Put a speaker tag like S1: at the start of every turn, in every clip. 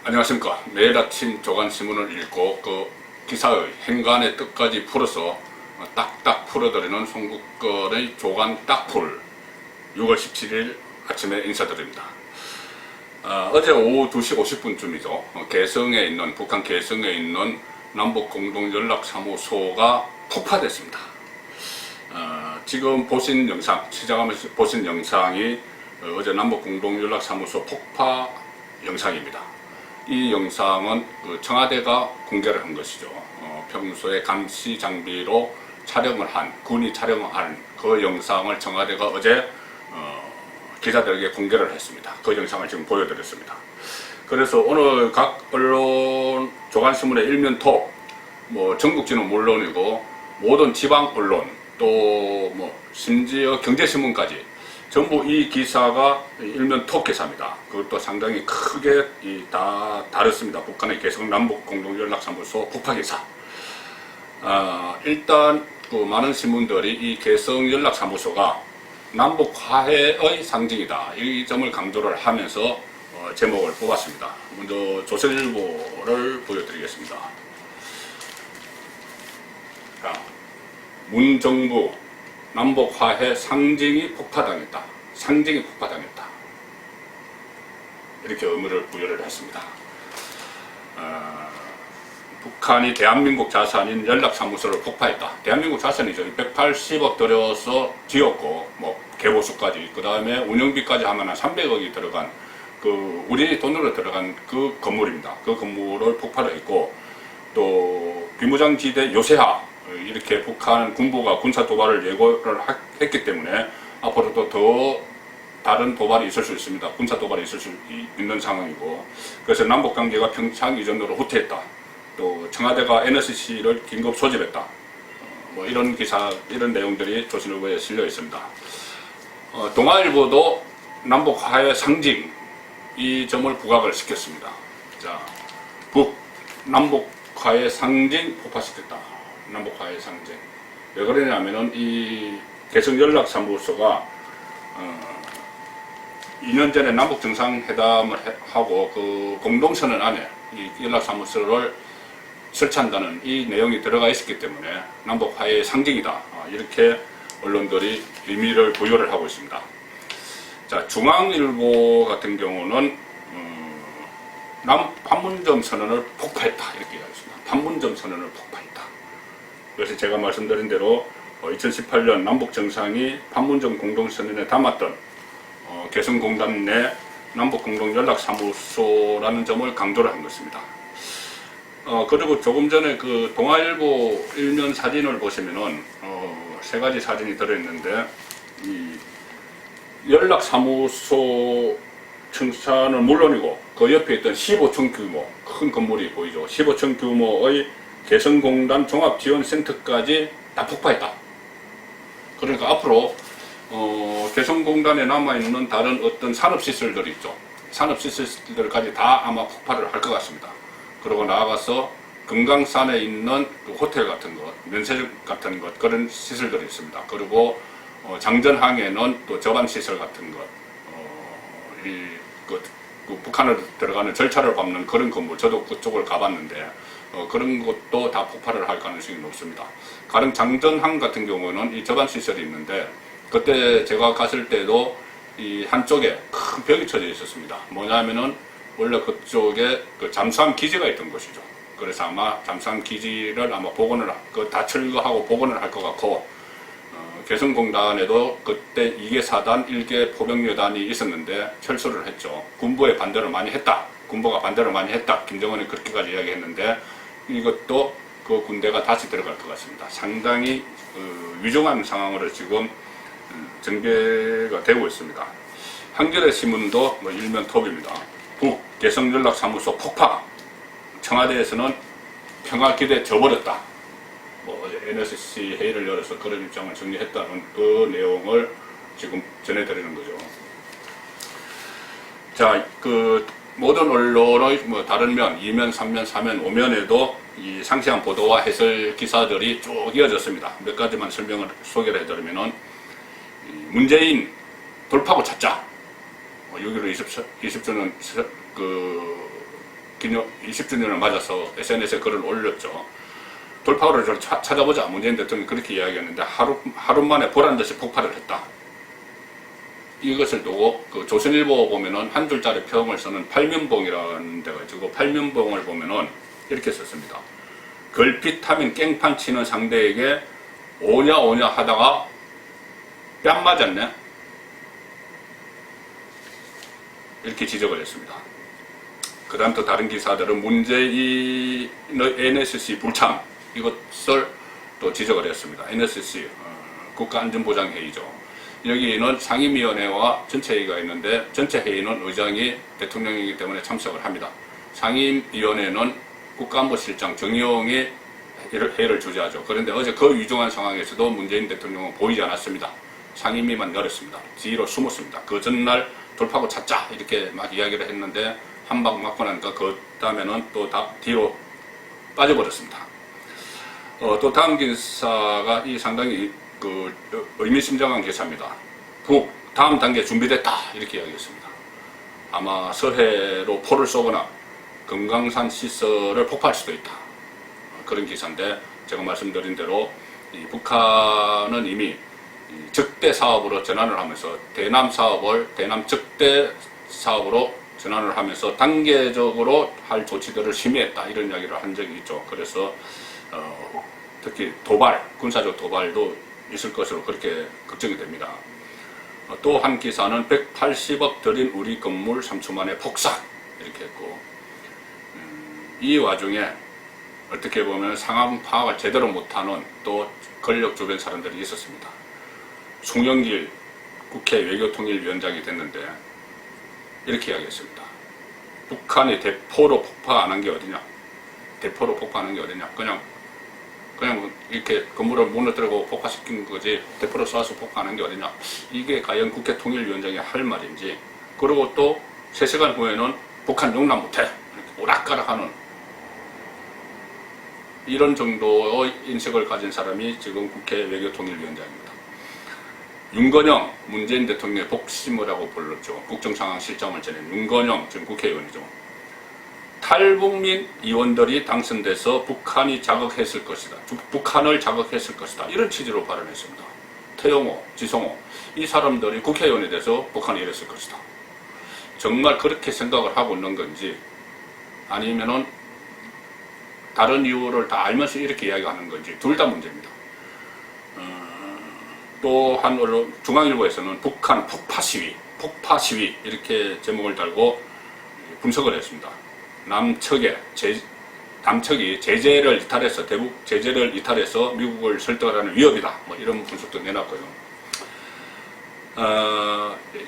S1: 안녕하십니까. 매일 아침 조간신문을 읽고 그 기사의 행간의 뜻까지 풀어서 딱딱 풀어드리는 송국건의 조간 딱풀 6월 17일 아침에 인사드립니다. 어제 오후 2시 50분쯤이죠. 북한 개성에 있는 남북공동연락사무소가 폭파됐습니다. 지금 보신 영상, 시작하면서 보신 영상이 어제 남북공동연락사무소 폭파 영상입니다. 이 영상은 청와대가 공개를 한 것이죠. 평소에 감시 장비로 군이 촬영을 한 그 영상을 청와대가 어제 기자들에게 공개를 했습니다. 그 영상을 지금 보여드렸습니다. 그래서 오늘 각 언론, 조간신문의 일면톡, 전국지는 물론이고 모든 지방 언론, 또 심지어 경제신문까지 전부 이 기사가 일면톡 기사입니다. 그것도 상당히 크게 다 다뤘습니다. 북한의 개성 남북공동연락사무소 폭파 기사. 일단 많은 신문들이 이 개성연락사무소가 남북 화해의 상징이다, 이 점을 강조를 하면서 제목을 뽑았습니다. 먼저 조선일보를 보여드리겠습니다. 문정부 남북 화해 상징이 폭파당했다. 상징이 폭파당했다. 이렇게 의미를 부여를 했습니다. 북한이 대한민국 자산인 연락사무소를 폭파했다. 대한민국 자산이죠. 180억 들여서 지었고, 개보수까지, 그 다음에 운영비까지 하면 한 300억이 들어간, 우리 돈으로 들어간 그 건물입니다. 그 건물을 폭파를 했고, 또, 비무장지대 요새화, 이렇게 북한 군부가 군사 도발을 예고를 했기 때문에 앞으로도 더 다른 도발이 있을 수 있습니다. 군사 도발이 있을 수 있는 상황이고, 그래서 남북관계가 평창 이전으로 후퇴했다. 또 청와대가 NSC를 긴급 소집했다. 이런 기사, 이런 내용들이 조선일보에 실려 있습니다. 동아일보도 남북 화해 상징, 이 점을 부각을 시켰습니다. 자, 남북 화해 상징 폭파시켰다. 남북 화해 상징. 왜 그러냐면은 이 개성연락사무소가 2년 전에 남북 정상회담을 하고 그 공동선언 안에 이 연락사무소를 설치한다는 이 내용이 들어가 있었기 때문에 남북 화해의 상징이다. 이렇게 언론들이 의미를 부여를 하고 있습니다. 자, 중앙일보 같은 경우는 판문점 선언을 폭파했다. 이렇게 이야기했습니다. 판문점 선언을 폭파했다. 그래서 제가 말씀드린 대로 2018년 남북 정상이 판문점 공동선언에 담았던 개성공단 내 남북공동연락사무소라는 점을 강조를 한 것입니다. 그리고 조금 전에 그 동아일보 일면 사진을 보시면은 세 가지 사진이 들어있는데, 이 연락사무소 청사는 물론이고 그 옆에 있던 15층 규모 큰 건물이 보이죠. 15층 규모의 개성공단 종합지원센터까지 다 폭파했다. 그러니까 앞으로 개성공단에 남아있는 다른 어떤 산업시설들이 있죠. 산업시설들까지 다 아마 폭발을 할 것 같습니다. 그리고 나아가서 금강산에 있는 그 호텔 같은 것, 면세점 같은 것, 그런 시설들이 있습니다. 그리고 장전항에는 또 저반시설 같은 것, 북한으로 들어가는 절차를 밟는 그런 건물, 저도 그쪽을 가봤는데 그런 것도 다 폭발을 할 가능성이 높습니다. 가령 장전항 같은 경우는 이 저반시설이 있는데, 그때 제가 갔을 때도 이 한쪽에 큰 벽이 쳐져 있었습니다. 뭐냐면은 원래 그쪽에 잠수함 기지가 있던 곳이죠. 그래서 아마 잠수함 기지를 아마 다 철거하고 복원을 할 것 같고, 개성공단에도 그때 2개 사단, 1개 포병여단이 있었는데 철수를 했죠. 군부가 반대를 많이 했다. 김정은이 그렇게까지 이야기했는데, 이것도 그 군대가 다시 들어갈 것 같습니다. 상당히 위중한 상황으로 지금 전개가 되고 있습니다. 한겨레 신문도 일면 톱입니다. 개성연락사무소 폭파. 청와대에서는 평화기대 져버렸다. NSC 회의를 열어서 그런 입장을 정리했다는 그 내용을 지금 전해드리는 거죠. 자, 모든 언론의 다른 면, 2면, 3면, 4면, 5면에도 이 상세한 보도와 해설 기사들이 쭉 이어졌습니다. 몇 가지만 소개를 해드리면은, 문재인 돌파구 찾자. 6.15 20주년 기념 20주년을 맞아서 SNS에 글을 올렸죠. 돌파구를 좀 찾아보자. 문재인 대통령이 그렇게 이야기했는데 하루 만에 보란 듯이 폭발을 했다. 이것을 두고 그 조선일보 보면은 한 줄짜리 평을 쓰는 팔면봉이라는 데가 있고, 팔면봉을 보면은 이렇게 썼습니다. 걸핏하면 깽판 치는 상대에게 오냐 오냐 하다가 뺨 맞았네, 이렇게 지적을 했습니다. 그 다음 또 다른 기사들은 문재인의 NSC 불참, 이것을 또 지적을 했습니다. NSC 국가안전보장회의죠. 여기는 상임위원회와 전체회의가 있는데, 전체회의는 의장이 대통령이기 때문에 참석을 합니다. 상임위원회는 국가안보실장 정의용이 회의를 주재하죠. 그런데 어제 그 위중한 상황에서도 문재인 대통령은 보이지 않았습니다. 상임위만 열었습니다. 뒤로 숨었습니다. 그 전날 돌파구 찾자 이렇게 막 이야기를 했는데 한 방 맞고 나니까 그 다음에는 또 뒤로 빠져버렸습니다. 또 다음 기사가 이 상당히 그 의미심장한 기사입니다. 북 다음 단계 준비됐다 이렇게 이야기했습니다. 아마 서해로 포를 쏘거나 금강산 시설을 폭파할 수도 있다, 그런 기사인데, 제가 말씀드린 대로 이 북한은 이미 적대 사업으로 전환을 하면서 대남 사업을 대남 적대 사업으로 전환을 하면서 단계적으로 할 조치들을 심의했다, 이런 이야기를 한 적이 있죠. 그래서 특히 도발, 군사적 도발도 있을 것으로 그렇게 걱정이 됩니다. 또 한 기사는 180억 들인 우리 건물 3초 만에 폭삭 이렇게 했고, 이 와중에 어떻게 보면 상황 파악을 제대로 못하는 또 권력 주변 사람들이 있었습니다. 송영길 국회 외교통일위원장이 됐는데 이렇게 이야기했습니다. 북한이 대포로 폭파 안 한 게 어디냐, 대포로 폭파하는 게 어디냐, 그냥 이렇게 건물을 무너뜨리고 폭파시킨 거지 대포로 쏴서 폭파하는 게 어디냐, 이게 과연 국회 통일위원장이 할 말인지. 그리고 또 3시간 후에는 북한 용납 못해 이렇게 오락가락하는 이런 정도의 인식을 가진 사람이 지금 국회 외교통일위원장입니다. 윤건영 문재인 대통령의 복심이라고 불렀죠. 국정상황실장을 지낸 윤건영 지금 국회의원이죠. 탈북민 의원들이 당선돼서 북한이 자극했을 것이다, 북한을 자극했을 것이다, 이런 취지로 발언했습니다. 태영호, 지성호 이 사람들이 국회의원이 돼서 북한이 이랬을 것이다. 정말 그렇게 생각을 하고 있는 건지, 아니면은 다른 이유를 다 알면서 이렇게 이야기하는 건지, 둘 다 문제입니다. 또 한 언론 중앙일보에서는 북한 폭파 시위 이렇게 제목을 달고 분석을 했습니다. 남측이 제재를 이탈해서, 대북 제재를 이탈해서 미국을 설득하라는 위협이다, 뭐 이런 분석도 내놨고요.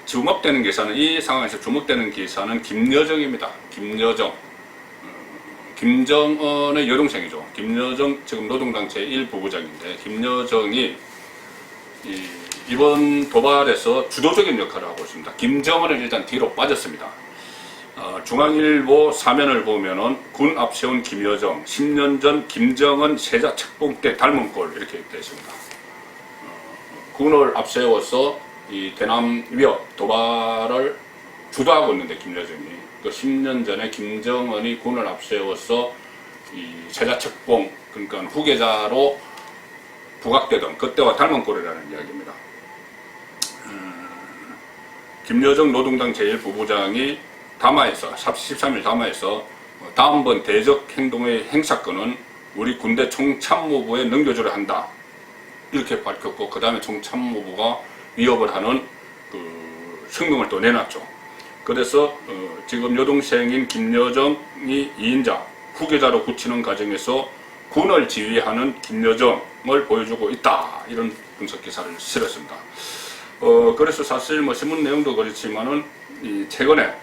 S1: 주목되는 기사는, 이 상황에서 주목되는 기사는 김여정입니다. 김정은의 여동생이죠. 김여정 지금 노동당 제1부부장인데, 김여정이 이번 도발에서 주도적인 역할을 하고 있습니다. 김정은은 일단 뒤로 빠졌습니다. 중앙일보 사면을 보면은 군 앞세운 김여정, 10년 전 김정은 세자 책봉 때 닮은 꼴 이렇게 되어 있습니다. 군을 앞세워서 이 대남 위협 도발을 주도하고 있는데, 김여정이 그 10년 전에 김정은이 군을 앞세워서 이 세자 책봉, 그러니까 후계자로 부각되던 그때와 닮은 꼴이라는 이야기입니다. 김여정 노동당 제1부부장이 담화에서 13일 담화에서 다음번 대적 행동의 행사권은 우리 군대 총참모부에 넘겨주려 한다 이렇게 밝혔고, 그 다음에 총참모부가 위협을 하는 그声明을 또 내놨죠. 그래서 지금 여동생인 김여정이 2인자 후계자로 굳히는 과정에서 군을 지휘하는 김여정을 보여주고 있다, 이런 분석 기사를 실었습니다. 그래서 사실 뭐 신문 내용도 그렇지만은 최근에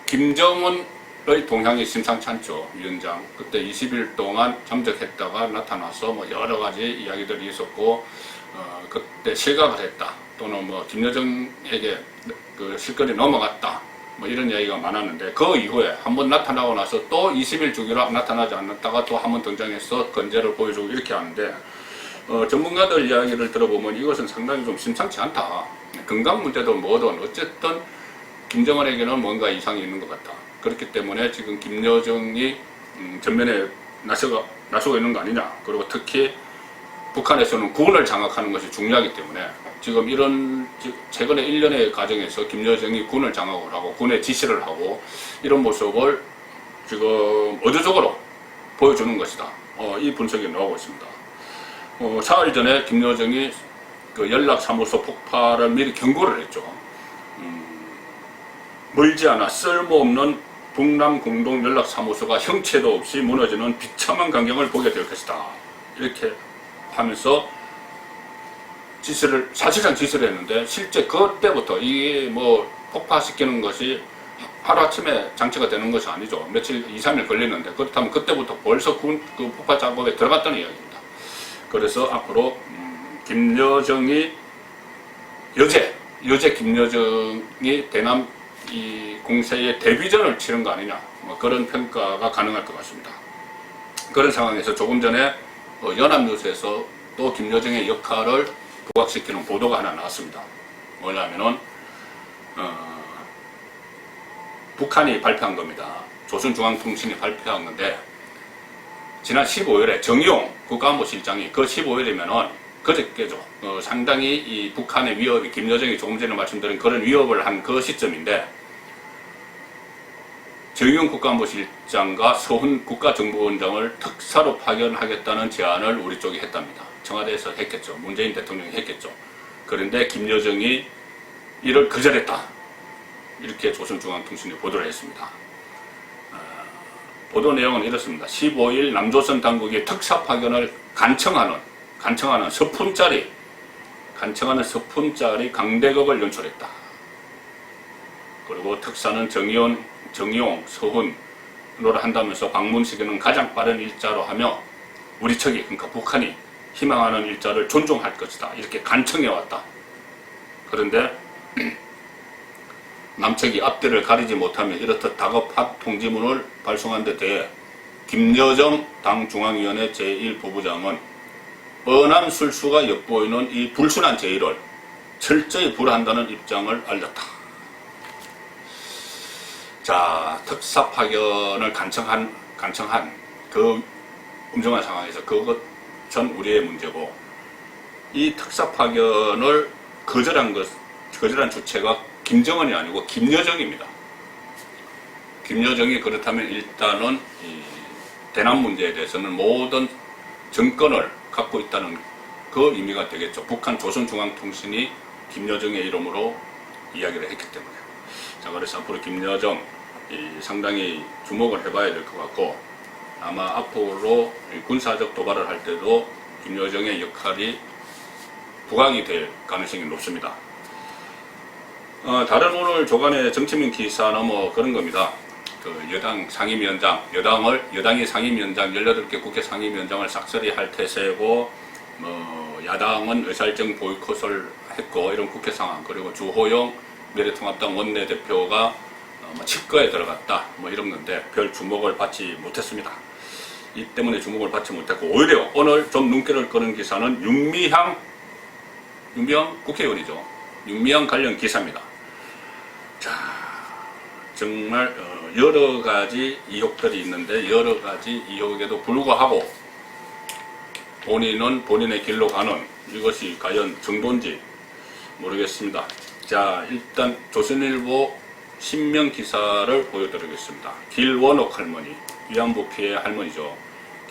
S1: 김정은의 동향이 심상치 않죠. 위원장 그때 20일 동안 잠적했다가 나타나서 뭐 여러 가지 이야기들이 있었고, 그때 실각을 했다, 또는 뭐 김여정에게 그 실권이 넘어갔다, 뭐 이런 이야기가 많았는데, 그 이후에 한번 나타나고 나서 또 20일 주기로 나타나지 않았다가 또 한번 등장해서 건재를 보여주고 이렇게 하는데, 전문가들 이야기를 들어보면 이것은 상당히 좀 심상치 않다. 건강 문제도 뭐든 어쨌든 김정은에게는 뭔가 이상이 있는 것 같다. 그렇기 때문에 지금 김여정이 전면에 나서고 있는 거 아니냐. 그리고 특히 북한에서는 군을 장악하는 것이 중요하기 때문에 지금 이런 최근에 1년의 과정에서 김여정이 군을 장악을 하고 군에 지시를 하고 이런 모습을 지금 의도적으로 보여주는 것이다. 이 분석이 나오고 있습니다. 사흘 전에 김여정이 그 연락사무소 폭파를 미리 경고를 했죠. 멀지 않아 쓸모없는 북남 공동 연락사무소가 형체도 없이 무너지는 비참한 광경을 보게 될 것이다. 이렇게 하면서 사실상 지시를 했는데, 실제 그때부터 이게 뭐 폭파시키는 것이 하루아침에 장치가 되는 것이 아니죠. 며칠, 2, 3일 걸리는데, 그렇다면 그때부터 벌써 그 폭파 작업에 들어갔다는 이야기입니다. 그래서 앞으로 김여정이 여제 김여정이 대남 이 공세의 데뷔전을 치른 거 아니냐, 뭐 그런 평가가 가능할 것 같습니다. 그런 상황에서 조금 전에 연합뉴스에서 또 김여정의 역할을 부각시키는 보도가 하나 나왔습니다. 뭐냐면은 북한이 발표한 겁니다. 조선중앙통신이 발표한 건데, 지난 15일에 정의용 국가안보실장이, 그 15일이면은 그저께죠. 상당히 이 북한의 위협이, 김여정이 조금 전에 말씀드린 그런 위협을 한 그 시점인데, 정의용 국가안보실장과 서훈 국가정보원장을 특사로 파견하겠다는 제안을 우리 쪽이 했답니다. 청와대에서 했겠죠. 문재인 대통령이 했겠죠. 그런데 김여정이 이를 거절했다. 이렇게 조선중앙통신이 보도를 했습니다. 보도 내용은 이렇습니다. 15일 남조선 당국이 특사 파견을 간청하는 서푼짜리 강대극을 연출했다. 그리고 특사는 정의용, 서훈으로 한다면서 방문 시기는 가장 빠른 일자로 하며 우리 측이, 그러니까 북한이 희망하는 일자를 존중할 것이다. 이렇게 간청해왔다. 그런데 남측이 앞뒤를 가리지 못하며 이렇듯 다급한 통지문을 발송한 데 대해 김여정 당 중앙위원회 제1부부장은 뻔한 술수가 엿보이는 이 불순한 제의를 철저히 불한다는 입장을 알렸다. 자, 특사 파견을 간청한 그 엄중한 상황에서 그것은 우리의 문제고, 이 특사 파견을 거절한 주체가 김정은이 아니고 김여정입니다. 김여정이 그렇다면 일단은 이 대남 문제에 대해서는 모든 정권을 갖고 있다는 그 의미가 되겠죠. 북한 조선중앙통신이 김여정의 이름으로 이야기를 했기 때문에. 자, 그래서 앞으로 김여정 상당히 주목을 해봐야 될 것 같고, 아마 앞으로 군사적 도발을 할 때도 김여정의 역할이 부각이 될 가능성이 높습니다. 다른 오늘 조간의 정치민 기사는 뭐 그런 겁니다. 그 여당 상임위원장, 여당이 상임위원장 18개 국회 상임위원장을 싹쓸이 할 태세고, 야당은 의사일정 보이콧을 했고, 이런 국회 상황, 그리고 주호영 미래통합당 원내대표가 칩거에 들어갔다, 뭐 이런 건데 별 주목을 받지 못했습니다. 이 때문에 주목을 받지 못했고, 오히려 오늘 좀 눈길을 끄는 기사는 윤미향 국회의원이죠. 윤미향 관련 기사입니다. 자, 정말 여러 가지 의혹들이 있는데, 여러 가지 의혹에도 불구하고 본인은 본인의 길로 가는, 이것이 과연 정도인지 모르겠습니다. 자, 일단 조선일보 신명 기사를 보여드리겠습니다. 길원옥 할머니, 위안부 피해 할머니죠.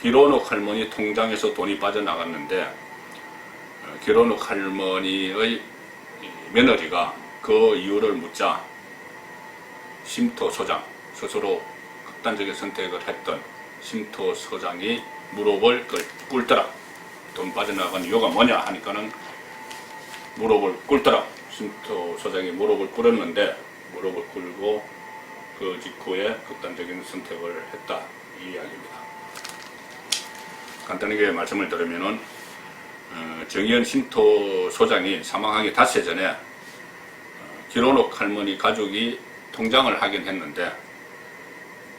S1: 길원옥 할머니 통장에서 돈이 빠져나갔는데, 길원옥 할머니의 며느리가 그 이유를 묻자 심토 소장, 스스로 극단적인 선택을 했던 심토 소장이 무릎을 꿇더라. 돈 빠져나간 이유가 뭐냐 하니까는 무릎을 꿇더라. 심토 소장이 무릎을 꿇었는데, 무릎을 꿇고 그 직후에 극단적인 선택을 했다, 이 이야기입니다. 간단하게 말씀을 드리면은 정의연 심토 소장이 사망하기 닷새 전에 길원옥 할머니 가족이 통장을 하긴 했는데,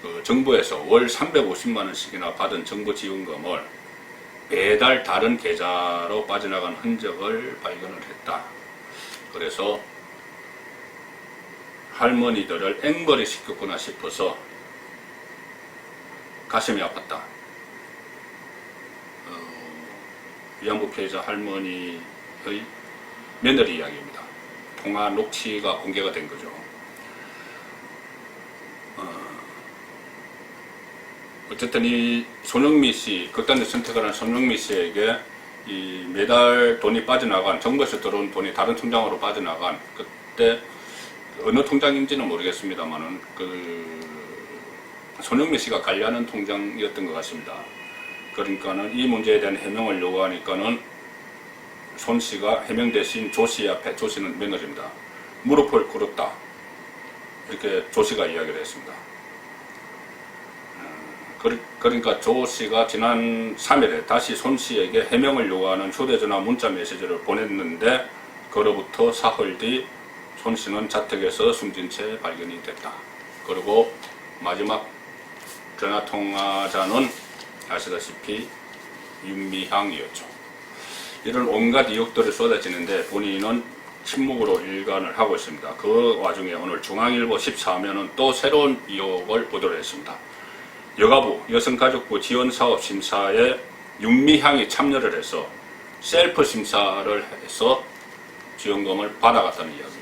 S1: 그 정부에서 월 350만 원씩이나 받은 정부 지원금을 매달 다른 계좌로 빠져나간 흔적을 발견을 했다. 그래서 할머니들을 앵벌이 시켰구나 싶어서 가슴이 아팠다. 위안부 피해자 할머니의 며느리 이야기입니다. 통화 녹취가 공개가 된 거죠. 어쨌든 이 손흥미 씨, 극단적 선택을 한 손흥미 씨에게 이 매달 돈이 빠져나간, 정부에서 들어온 돈이 다른 통장으로 빠져나간, 그때 어느 통장인지는 모르겠습니다만은 손흥미 씨가 관리하는 통장이었던 것 같습니다. 그러니까는 이 문제에 대한 해명을 요구하니까는 손 씨가 해명 대신 조 씨 앞에, 조 씨는 며느리입니다, 무릎을 꿇었다, 이렇게 조 씨가 이야기를 했습니다. 그러니까 조 씨가 지난 3일에 다시 손 씨에게 해명을 요구하는 휴대전화 문자 메시지를 보냈는데, 그로부터 사흘 뒤 손 씨는 자택에서 숨진 채 발견이 됐다. 그리고 마지막 전화통화자는 아시다시피 윤미향이었죠. 이런 온갖 의혹들이 쏟아지는데 본인은 침묵으로 일관을 하고 있습니다. 그 와중에 오늘 중앙일보 14면은 또 새로운 의혹을 보도를 했습니다. 여가부 여성가족부 지원사업 심사에 윤미향이 참여를 해서 셀프 심사를 해서 지원금을 받아갔다는 이야기입니다.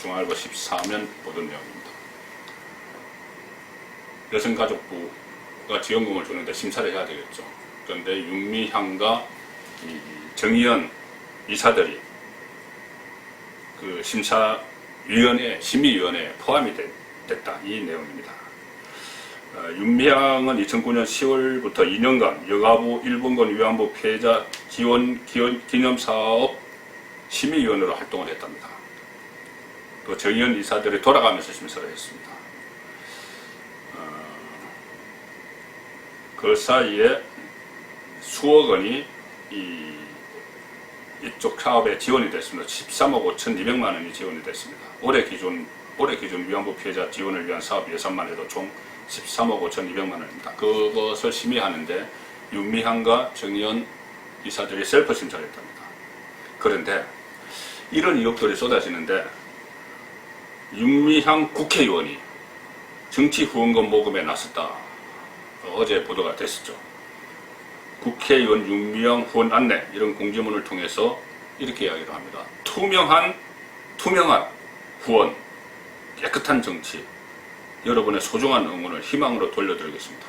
S1: 중앙일보 14면 보던 내용입니다. 여성가족부가 지원금을 주는데 심사를 해야 되겠죠. 그런데 윤미향과 정의연 이사들이 그 심사위원회, 심의위원회에 포함이 됐다, 이 내용입니다. 윤미향은 2009년 10월부터 2년간 여가부 일본군 위안부 피해자 지원 기념사업 심의위원으로 활동을 했답니다. 또 정의연 이사들이 돌아가면서 심사를 했습니다. 그 사이에 수억 원이 이쪽 사업에 지원이 됐습니다. 13억 5,200만 원이 지원이 됐습니다. 올해 기준 위안부 피해자 지원을 위한 사업 예산만 해도 총 13억 5,200만 원입니다. 그것을 심의하는데 윤미향과 정의연 이사들이 셀프 심사를 했답니다. 그런데 이런 의혹들이 쏟아지는데 윤미향 국회의원이 정치 후원금 모금에 나섰다, 어제 보도가 됐었죠. 국회의원 윤미향 후원 안내, 이런 공지문을 통해서 이렇게 이야기를 합니다. 투명한 후원, 깨끗한 정치, 여러분의 소중한 응원을 희망으로 돌려드리겠습니다.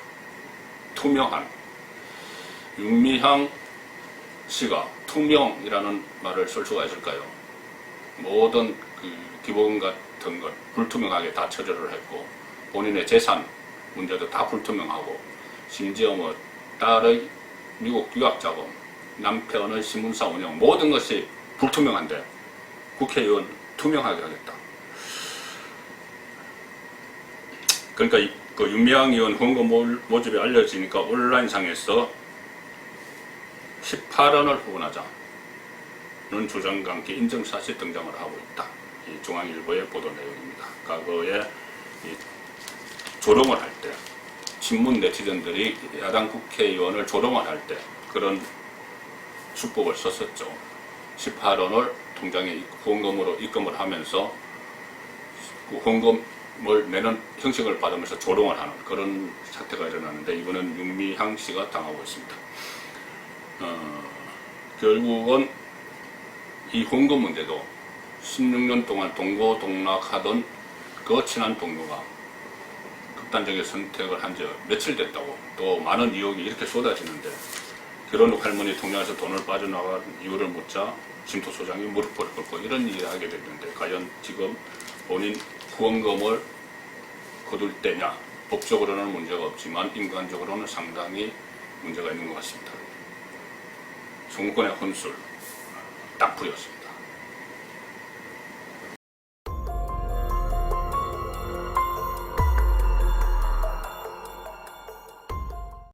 S1: 투명한. 윤미향 씨가 투명이라는 말을 쓸 수가 있을까요? 모든 기본 같은 것 불투명하게 다 처리를 했고, 본인의 재산 문제도 다 불투명하고, 심지어 딸의 미국 유학 자금, 남편의 신문사 운영, 모든 것이 불투명한데 국회의원 투명하게 하겠다. 그러니까 그 윤미향 의원 후원금 모집이 알려지니까 온라인상에서 18원을 후원하자는 주장과 함께 인증샷이 등장을 하고 있다. 이 중앙일보의 보도 내용입니다. 과거에 조롱을 할 때, 친문 네티즌들이 야당 국회의원을 조롱을 할 때 그런 수법을 썼었죠. 18원을 통장에 후원금으로 입금을 하면서 그 후원금을 내는 형식을 받으면서 조롱을 하는 그런 사태가 일어나는데, 이거는 윤미향 씨가 당하고 있습니다. 결국은 이 후원금 문제도 16년 동안 동고동락하던 그 친한 동료가 극단적인 선택을 한 지 며칠 됐다고, 또 많은 의혹이 이렇게 쏟아지는데, 결혼 후 할머니 통장에서 돈을 빠져나간 이유를 묻자 진토 소장이 무릎을 꿇고 이런 일을 하게 됐는데, 과연 지금 본인 후원금을 거둘 때냐? 법적으로는 문제가 없지만 인간적으로는 상당히 문제가 있는 것 같습니다. 정권의 혼술 딱 풀렸습니다.